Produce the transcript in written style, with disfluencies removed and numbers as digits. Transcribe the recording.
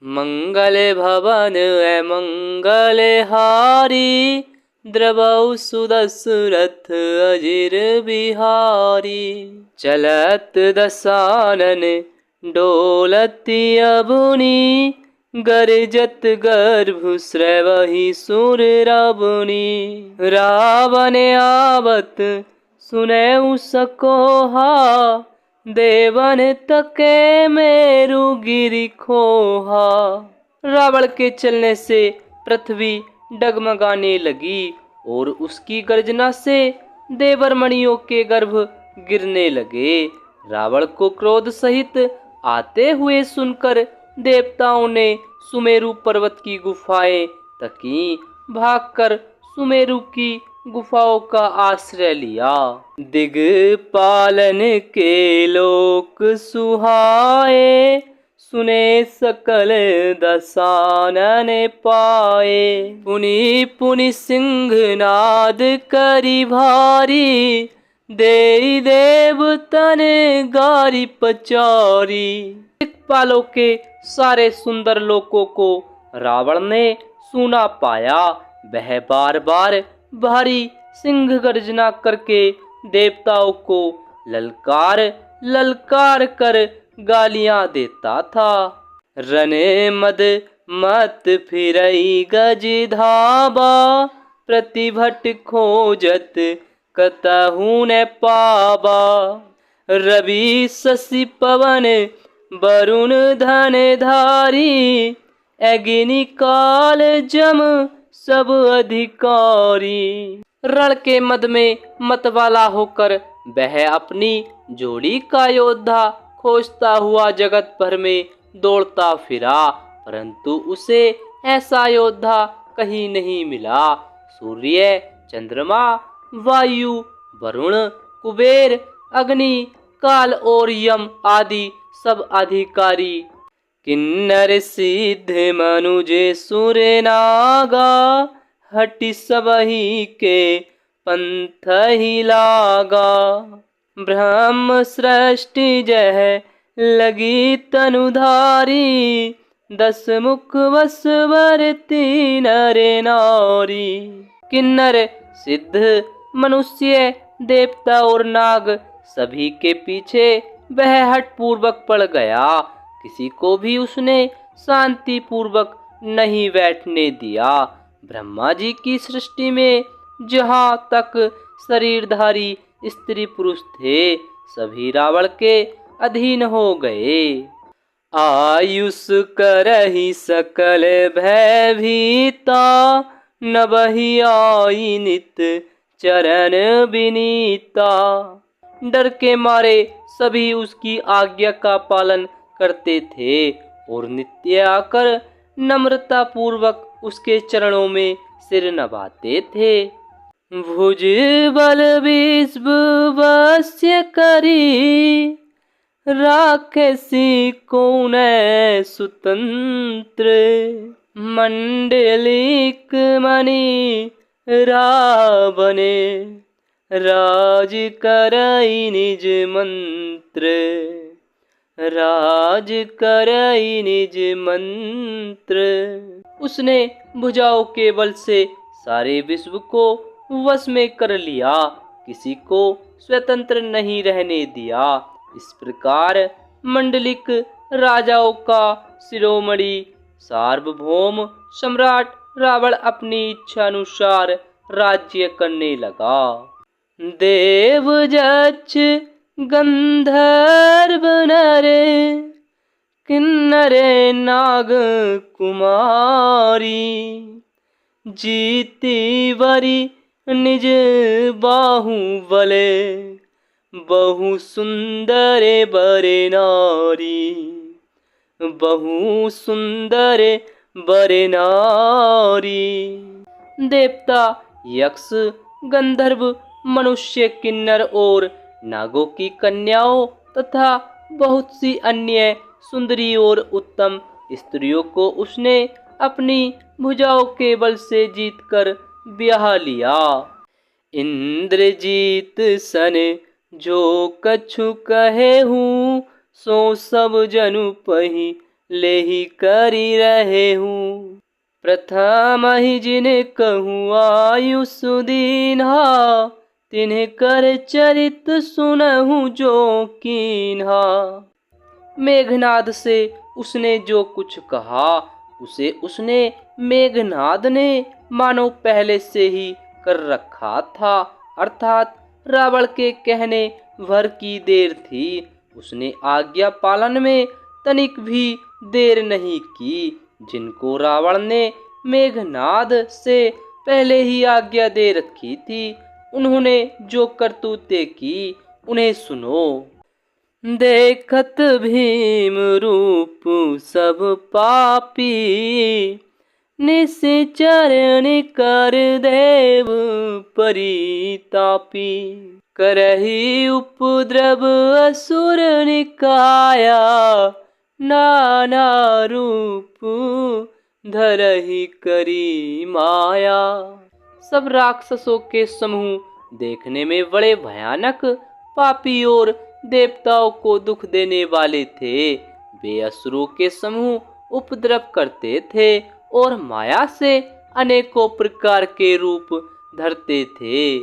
मंगल भवन मंगल हारी, द्रवौ सुदशरथ अजिर बिहारी। चलत दसानन डोलति अबुनि, गर्जत गर्भ स्रवहि सुर रबुनि। रावण आवत सुनैउ सकोहा, देवन तके मेरु गिरि खोहा। रावण के चलने से पृथ्वी डगमगाने लगी और उसकी गर्जना से देवर मणियों के गर्भ गिरने लगे। रावण को क्रोध सहित आते हुए सुनकर देवताओं ने सुमेरु पर्वत की गुफाएं तकी। भागकर सुमेरु की गुफाओं का आश्रय लिया। दिग्पालन के लोक सुहाए, सुने सकल दसानन पाए। पुनि पुनि सिंहनाद करि भारी, देई देवतन गारी पचारी। दिक्पालों के सारे सुंदर लोकों को रावण ने सुना पाया। वह बार बार भारी सिंह गर्जना करके देवताओं को ललकार ललकार कर गालियां देता था। रने मद मत फिरई गज धाबा, प्रतिभट खोजत कतहु न पाबा। रवि शशि पवन वरुण धन धारी, अग्नि काल जम सब अधिकारी। रण के मद में मतवाला होकर वह अपनी जोड़ी का योद्धा खोजता हुआ जगत भर में दौड़ता फिरा, परंतु उसे ऐसा योद्धा कहीं नहीं मिला। सूर्य, चंद्रमा, वायु, वरुण, कुबेर, अग्नि, काल और यम आदि सब अधिकारी, किन्नर सिद्ध मनुज सुर नागा, हटि सबहि के पंथ ही लागा। ब्रह्म सृष्टि जह लगी तनुधारी, दस मुख वस वरती नर नारी। किन्नर, सिद्ध, मनुष्य, देवता और नाग सभी के पीछे वह हठ पूर्वक पड़ गया। किसी को भी उसने शांति पूर्वक नहीं बैठने दिया। ब्रह्मा जी की सृष्टि में जहाँ तक शरीरधारी स्त्री पुरुष थे, सभी रावण के अधीन हो गए। आयुष करहि सकल भय भीता, नभहि आई नित चरण विनीता। डर के मारे सभी उसकी आज्ञा का पालन करते थे और नित्य आकर नम्रता पूर्वक उसके चरणों में सिर नभाते थे। भुज बल विश्व वश्य करी, राक्षसी कौन सुतंत्र। मंडलिक मणि रावणे, राज करई निज मंत्र। राज करई निज मंत्र। उसने भुजाओं के बल से सारे विश्व को वश में कर लिया, किसी को स्वतंत्र नहीं रहने दिया। इस प्रकार मंडलिक राजाओं का शिरोमणि सार्वभौम सम्राट रावण अपनी इच्छा अनुसार राज्य करने लगा। देव जक्ष गंधर्व नर, किन्नर नाग कुमारी। जीती वरी निज बाहुबले, बहु सुंदर बर नारी। बहु सुंदर बर नारी। देवता, यक्ष, गंधर्व, मनुष्य, किन्नर और नागों की कन्याओं तथा बहुत सी अन्य सुंदरी और उत्तम स्त्रियों को उसने अपनी भुजाओं के बल से जीतकर ब्याह लिया। इंद्रजीत सन जो कछु कहे हूँ, सो सब जनु पही ले ही करी रहे हूँ। प्रथम ही जिन्हें कहूँ आयुष दीन्हा, तिन्हें कर चरित सुनहूँ जो कीन्हा। मेघनाद से उसने जो कुछ कहा उसे उसने मेघनाद ने मानो पहले से ही कर रखा था, अर्थात रावण के कहने भर की देर थी। उसने आज्ञा पालन में तनिक भी देर नहीं की। जिनको रावण ने मेघनाद से पहले ही आज्ञा दे रखी थी, उन्होंने जो करतूतें की उन्हें सुनो। देखत भीम रूप सब पापी, निश्चरण कर देव परितापी। करही उपद्रव असुर निकाया, नाना रूप धरहि करी माया। सब राक्षसों के समूह देखने में बड़े भयानक, पापी और देवताओं को दुख देने वाले थे। वे असुरों के समूह उपद्रव करते थे और माया से अनेकों प्रकार के रूप धरते थे।